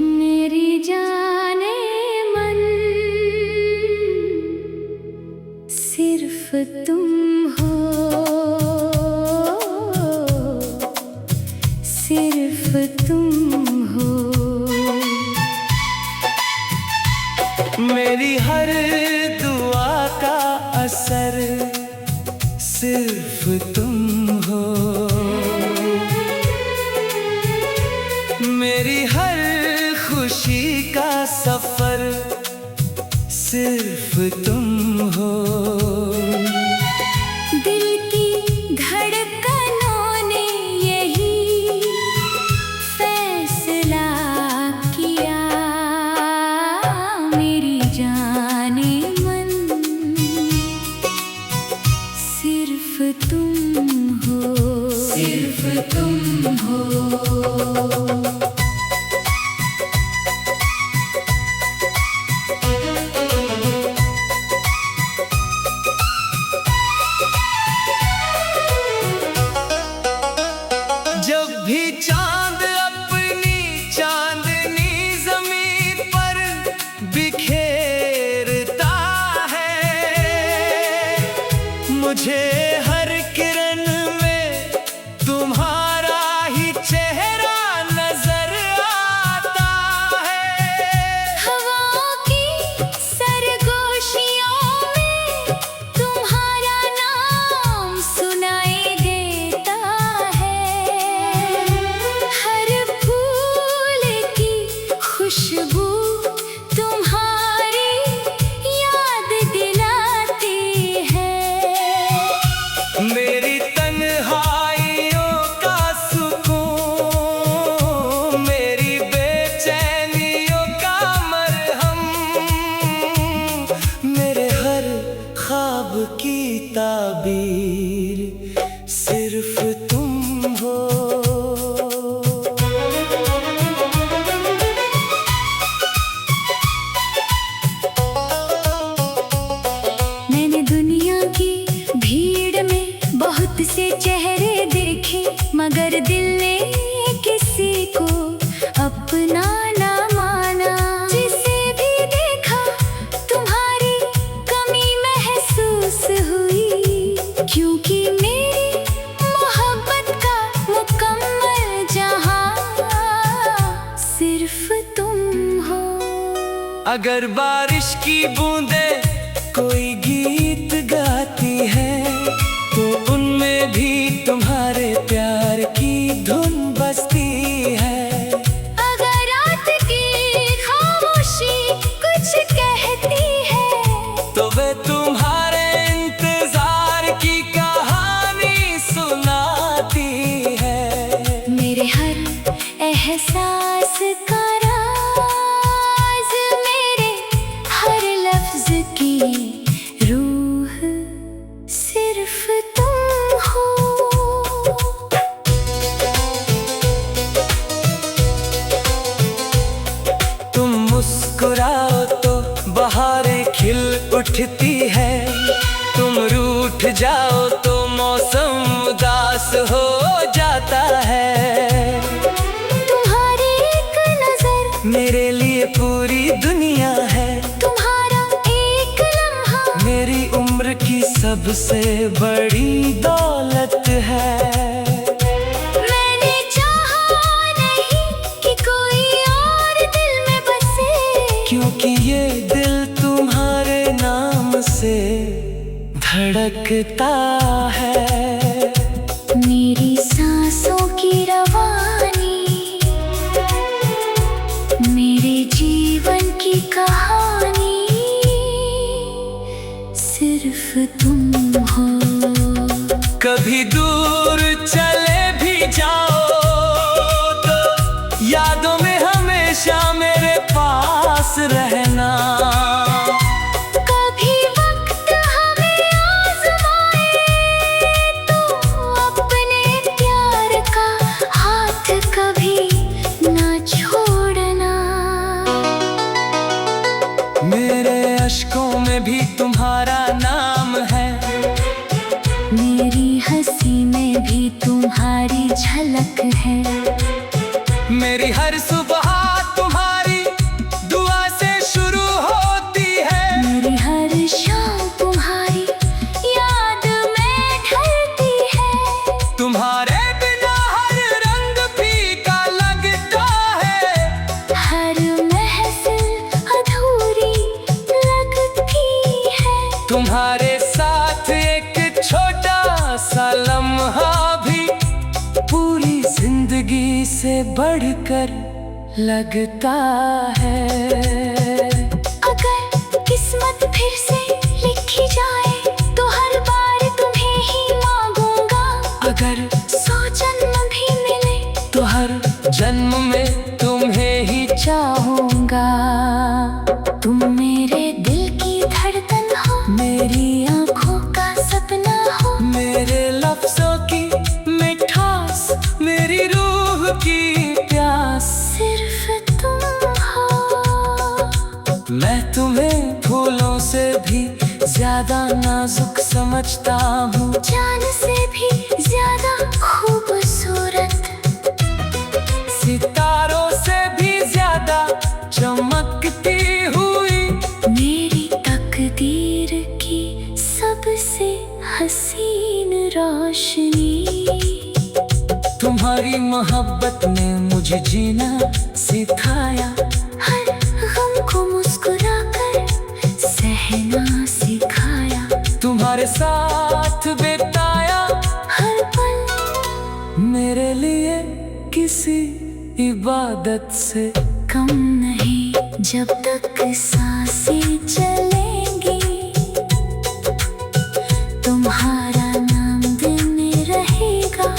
मेरी जाने मन सिर्फ तुम हो, सिर्फ तुम हो। मेरी हर दुआ का असर सिर्फ तुम हो। मेरी हर खुशी का सफर सिर्फ तुम हो। दिल की धड़कनों ने यही फैसला किया, मेरी जाने मन सिर्फ तुम हो, सिर्फ तुम हो। जब भी चांद अपनी चांदनी ज़मीन पर बिखेरता है, मुझे हर किरण में तुम्हारा ही चेहरा नजर आता है। हवाओं की सरगोशियों में तुम्हारा नाम सुनाई देता है। हर फूल की खुशबू तुम्हारी याद दिलाती है। मेरी तन्हाइयों का सुकून, मेरी बेचैनियों का मरहम, मेरे हर ख्वाब की ताबीर सिर्फ तुम हो। मैंने दुनिया की भीड़ में बहुत से चेहरे देखे, मगर दिल ने किसी को अपना ना माना। जिसे भी देखा तुम्हारी कमी महसूस हुई, क्योंकि मेरी मोहब्बत का मुकम्मल जहां सिर्फ तुम हो। अगर बारिश की बूंदें कोई गीत गाती है, तो उनमें भी तुम्हारे प्यार की धुन बजती है। अगर रात की खामोशी कुछ कहती है, तो वे तुम्हारे इंतजार की कहानी सुनाती है। मेरे हर एहसास का राज, मेरे हर लफ्ज की रूह सिर्फ तुम हो। तुम मुस्कुराओ तो बहारें खिल उठती है, तुम रूठ जाओ तो मौसम उदास हो जाता है। तुम्हारी एक नजर मेरे लिए पूरी दुनिया है, तुम्हारा एक लम्हा मेरी उम्र की सबसे बड़ी दौलत है। मैंने चाहा नहीं कि कोई और दिल में बसे, क्योंकि ये दिल तुम्हारे नाम से धड़कता है। मेरी सांसों की रवानी, मेरे जीवन की कहानी सिर्फ तुम हो। कभी दूर चले भी जाओ तो यादों में हमेशा मेरे पास रहना। कभी वक्त हमें आज़माए तो अपने प्यार का हाथ कभी ना छोड़ना। मेरे अश्कों में भी तुम्हारा नाम है, झलक है। मेरी हर सुबह तुम्हारी दुआ से शुरू होती है। मेरी हर शाम तुम्हारी याद में ढलती है। तुम्हारे बिना हर रंग फीका लगता है। हर महफिल अधूरी लगती है। तुम्हारे साथ एक छोटा सा लम्हा भी पूरी जिंदगी से बढ़कर लगता है। अगर किस्मत फिर से लिखी जाए तो हर बार तुम्हें ही मांगूंगा। अगर 100 जन्म भी मिले तो हर जन्म में तुम्हें ही चाहूंगा। तुम मेरे दिल की धड़कन हो, मेरी आंखों का सपना हो। मेरे लफ्जों की मिठास, मेरी रूह की प्यास। सिर्फ तुम हो। मैं तुम्हें फूलों से भी ज्यादा नाजुक समझता हूँ। जान से भी ज्यादा खूबसूरत। सितारों से भी ज्यादा चमकती हुई। मेरी तकदीर की सबसे हसीन रोशनी। तुम्हारी मोहब्बत ने मुझे जीना सिखाया। हर गम को मुस्कुराकर सहना सिखाया। तुम्हारे साथ बिताया हर पल मेरे लिए किसी इबादत से कम नहीं। जब तक सांसें चलेंगी तुम्हारा नाम दिल में रहेगा।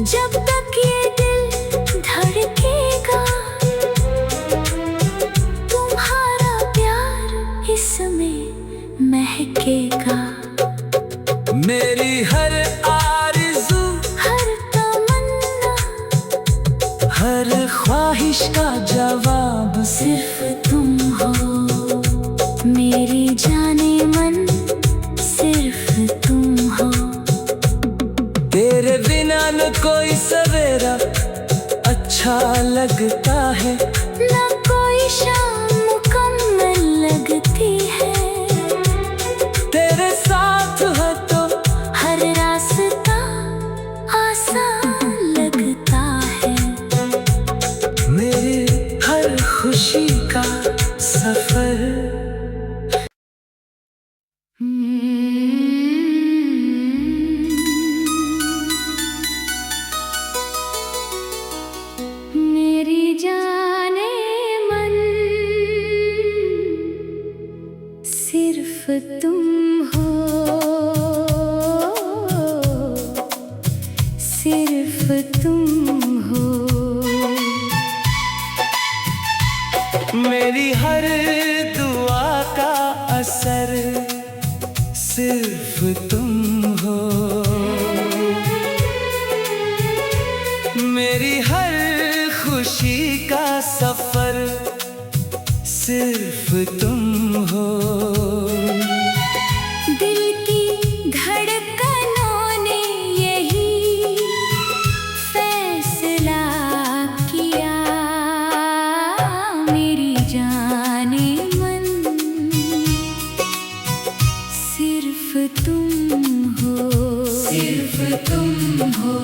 जब तक ये दिल धड़केगा तुम्हारा प्यार इसमें महकेगा। मेरी हर आरज़ू, हर तमन्ना, हर ख्वाहिश का जवाब सिर्फ तुम हो। मेरी जाने मन सिर्फ तुम हो। तेरे बिना न कोई सवेरा अच्छा लगता है। ना कोई शाम मुकम्मल लगती है। तेरे साथ है तो हर रास्ता आसान लगता है। मेरी हर खुशी का सफर। मेरी जाने मन सिर्फ तुम हो। सिर्फ तुम हो। मेरी हर दुआ का असर सिर्फ तुम हो। मेरी हर खुशी का सफर सिर्फ तुम हो। दिल की धड़कनों ने यही फैसला किया। मेरी जाने मन सिर्फ तुम हो। सिर्फ तुम हो।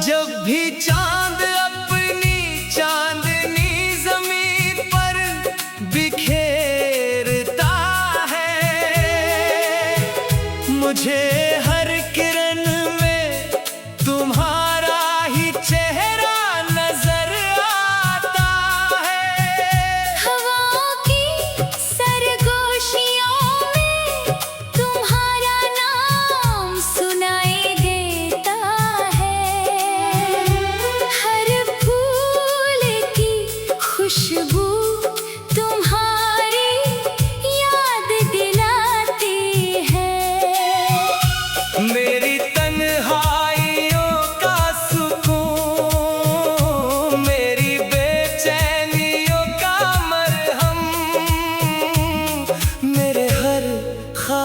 जब भी चांद अपनी चांदनी जमीन पर बिखेरता है। मुझे हर किरण में तुम्हारा ही चेहरा नजर आता है। हवाओं की सरगोशियों में तुम्हारा नाम सुनाई देता है। हर फूल की खुशबू तुम्हारी याद दिलाती है।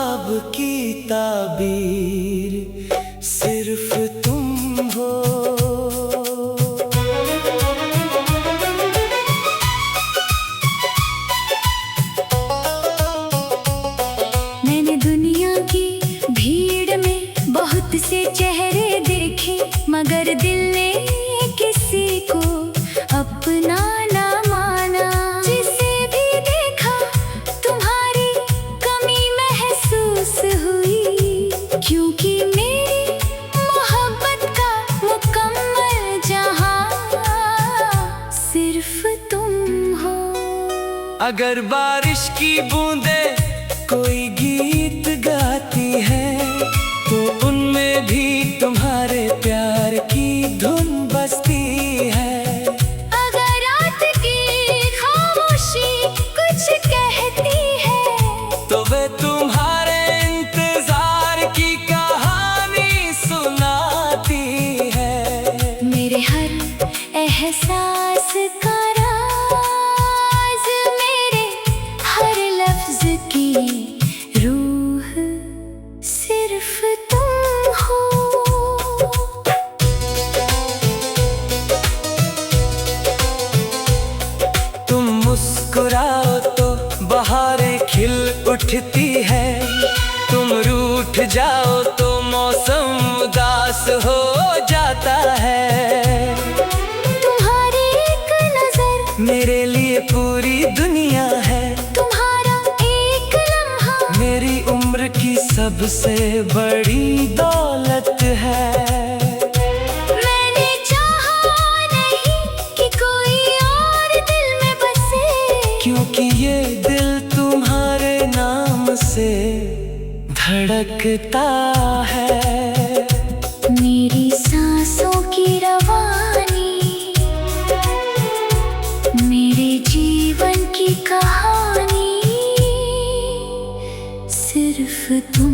ख्वाब की ताबीर सिर्फ तुम हो। मैंने दुनिया की भीड़ में बहुत से चेहरे देखे, मगर दिल ने किसी को अपना ना माना। जिसे भी देखा तुम्हारी कमी महसूस हुई, क्योंकि मेरी मोहब्बत का मुकम्मल जहां सिर्फ तुम हो। अगर बारिश की बूंदें कोई गीत गाती है, तो उनमें भी तुम्हारे प्यार की धुन बजती है। अगर रात की खामोशी कुछ कहती है, तो वे तुम्हारे इंतजार की कहानी सुनाती है। मेरे हर एहसास का राज, मेरे हर लफ्ज की रूह सिर्फ तुम हो। तुम मुस्कुराओ तो बहारें खिल उठती है, तुम रूठ जाओ तो मौसम उदास हो जाता है। तुम्हारी एक नजर मेरे लिए पूरी दुनिया है, तुम्हारा एक लम्हा मेरी उम्र की सबसे बड़ी दौलत है। मैंने चाहा नहीं कि कोई और दिल में बसे, क्योंकि ये दिल तुम्हारे नाम से धड़कता है। मेरी सांसों की रवानी, मेरे जीवन की कहानी सिर्फ तुम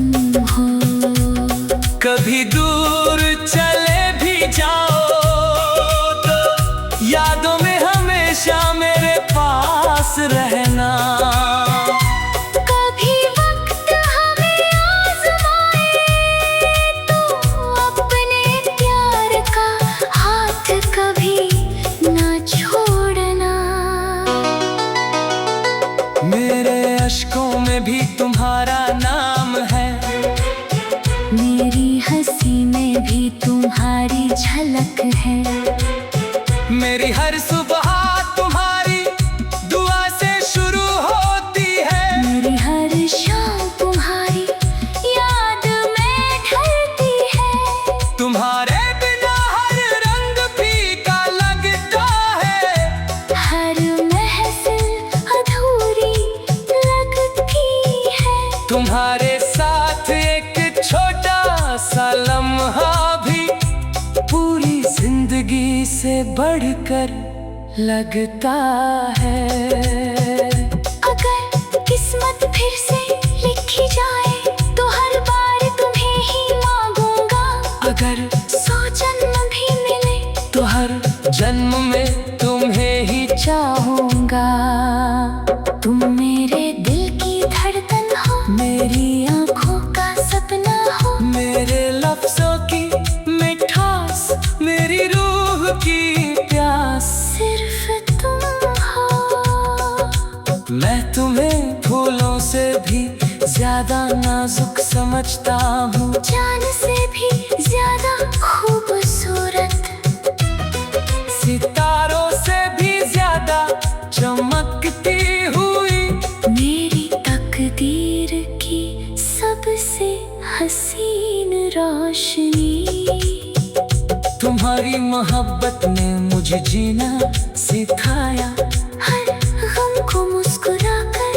हो। कभी दूर चले भी जाओ तो यादों में हमेशा मेरे पास रहना। कभी वक्त हमें आज़माए तो अपने प्यार का हाथ कभी ना छोड़ना। मेरे अश्कों में भी तुम्हारा नाम है, मेरी हंसी में भी तुम्हारी झलक है। मेरी हर सुबह तुम्हारी दुआ से शुरू होती है। मेरी हर शाम तुम्हारी याद में ढलती है। तुम्हारे बिना हर रंग फीका लगता है, हर महफिल अधूरी लगती है। तुम्हारे साथ एक छोटा सा लम्हा भी पूरी जिंदगी से बढ़कर लगता है। अगर किस्मत फिर से लिखी जाए तो हर बार तुम्हें ही मांगूंगा। अगर 100 जन्म भी मिले तो हर जन्म में तुम्हें ही चाहूंगा। तुम मेरे दिल की धड़कन हो, मेरी आंखों का सपना हो। मेरे लफ्जों की मिठास, मेरी रूह की प्यास सिर्फ तुम हो। मैं तुम्हें फूलों से भी ज्यादा नाजुक समझता हूँ, जान से भी ज्यादा खूबसूरत, सितारों से भी ज्यादा चमकती हुई। मेरी तकदीर की सबसे हसीन रोशनी। तुम्हारी मोहब्बत ने मुझे जीना सिखाया, हर गम को मुस्कुराकर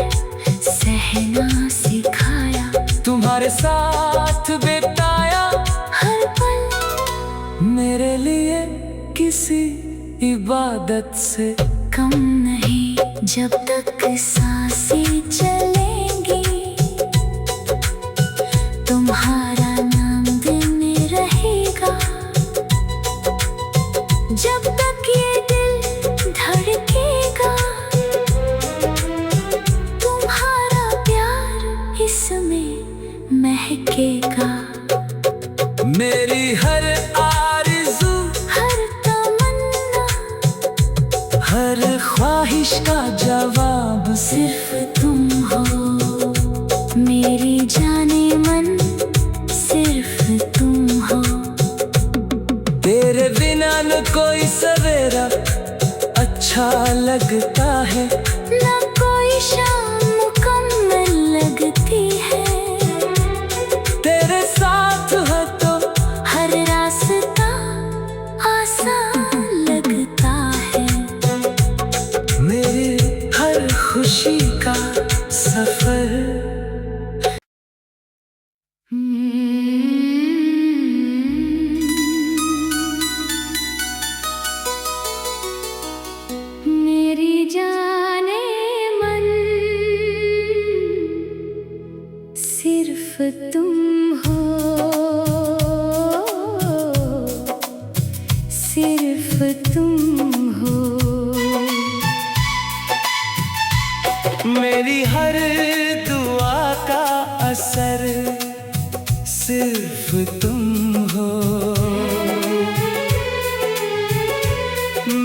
सहना सिखाया। तुम्हारे साथ बिताया हर पल मेरे लिए किसी इबादत से कम नहीं। जब तक सांसें चलेंगी, तुम्हारा नाम दिल में रहेगा। जब तक ये दिल धड़केगा, तुम्हारा प्यार इसमें महकेगा। मेरी हर आरज़ू, हर तमन्ना, हर ख्वाहिश का जवाब सिर्फ तुम हो। मेरी जाने मन सिर्फ तुम हो। तेरे बिना न कोई सवेरा अच्छा लगता है, ना कोई शाम मुकम्मल लगती है। तेरे साथ है तो हर रास्ता आसान लगता है। मेरे हर खुशी का सफर। मेरी जाने मन सिर्फ तुम हो। सिर्फ तुम हो। मेरी हर दुआ का असर सिर्फ तुम हो।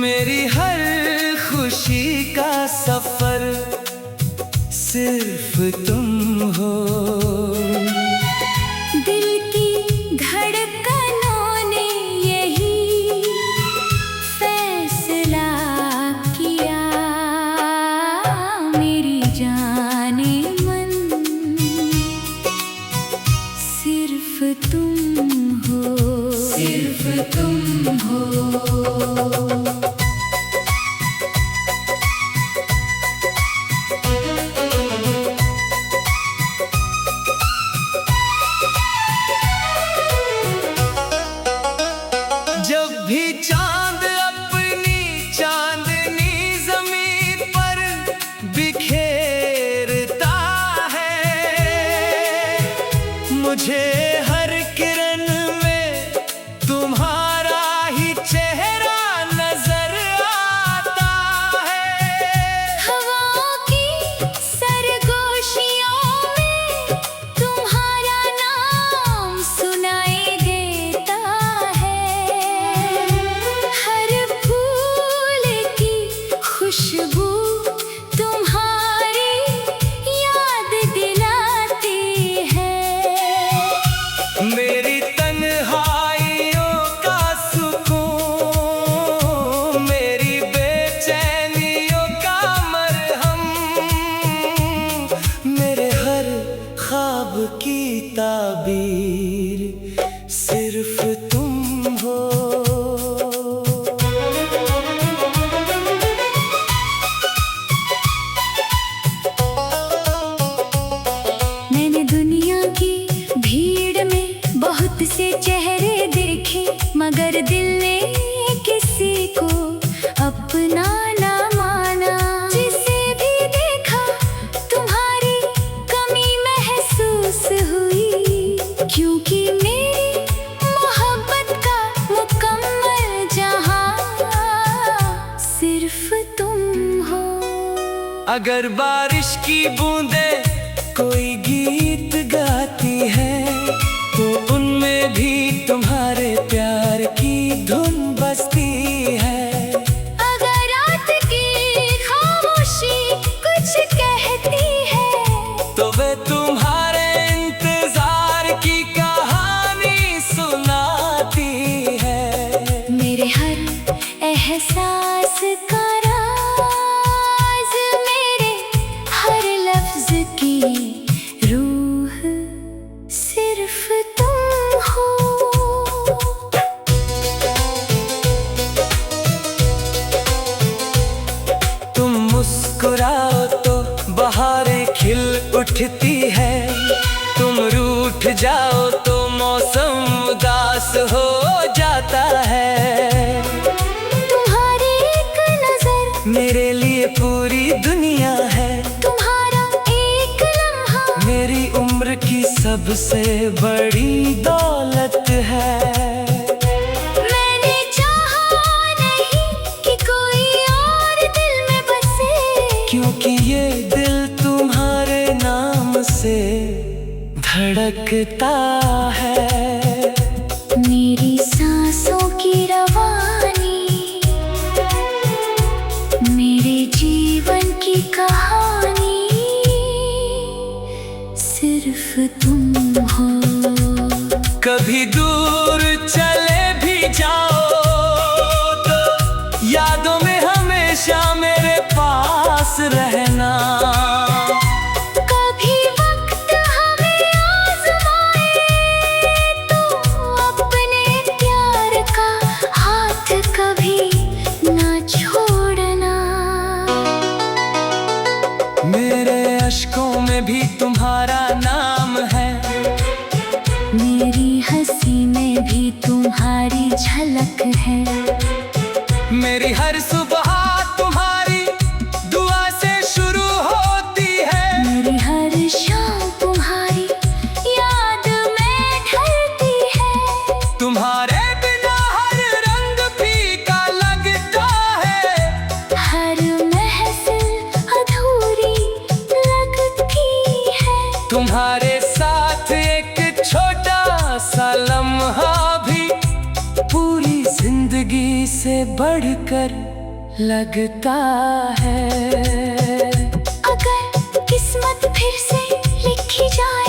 मेरी हर खुशी का सफर सिर्फ तुम हो। दिल की धड़कनों ने यही फैसला किया। मेरी जाने मन सिर्फ तुम हो। सिर्फ तुम हो। जब भी चांद अपनी चांदनी ज़मीन पर बिखेरता है, मुझे हर किरण में तुम्हारा ही चेहरा नजर आता है। हवाओं की सरगोशियों में तुम्हारा नाम सुनाई देता है। हर फूल की खुशबू तुम्हारी याद दिलाती है। मेरी तन्हाइयों का सुकून, मेरी बेचैनियों का मरहम, मेरे हर ख्वाब की ताबीर सिर्फ तुम हो। मैंने दुनिया की भीड़ में बहुत से चेहरे देखे, मगर दिल ने किसी को अपना ना माना। जिसे भी देखा तुम्हारी कमी महसूस हुई, क्योंकि मेरी मोहब्बत का मुकम्मल जहां सिर्फ तुम हो। अगर बारिश की बूंदें कोई गीत गाती है, तो उनमें भी तुम्हारे प्यार की धुन बजती है। अगर रात की खामोशी कुछ कहती है, तो वे तुम्हारे इंतजार की कहानी सुनाती है। मेरे हर एहसास का राज, मेरे हर लफ्ज की रूह सिर्फ तुम हो। तुम मुस्कुराओ तो बहारें खिल उठती है, तुम रूठ जाओ तो मौसम उदास हो जाता है। तुम्हारी एक नजर मेरे लिए पूरी दुनिया है, तुम्हारा एक लम्हा मेरी उम्र की सबसे बड़ी दौलत है। मैंने चाहा नहीं कि कोई और दिल में बसे, क्योंकि ये दिल तुम्हारे नाम से धड़क लगता है। मेरी सांसों की रवानी, मेरे जीवन की कहानी सिर्फ तुम हो। कभी दूर चले भी जाओ तो यादों में हमेशा मेरे पास रहना। कभी वक्त हमें आज़माए तो अपने प्यार का हाथ कभी ना छोड़ना। मेरे अश्कों में भी तुम्हारा नाम है, मेरी हंसी में भी तुम्हारी झलक है। मेरी हर सुबह तुम्हारी दुआ से शुरू होती है। मेरी हर शाम तुम्हारी याद में ढलती है। तुम्हारे बिना हर रंग फीका लगता है, हर महफिल अधूरी लगती है। तुम्हारे साथ एक छोटा सा लम्हा भी पूरी जिंदगी से बढ़कर लगता है। अगर किस्मत फिर से लिखी जाए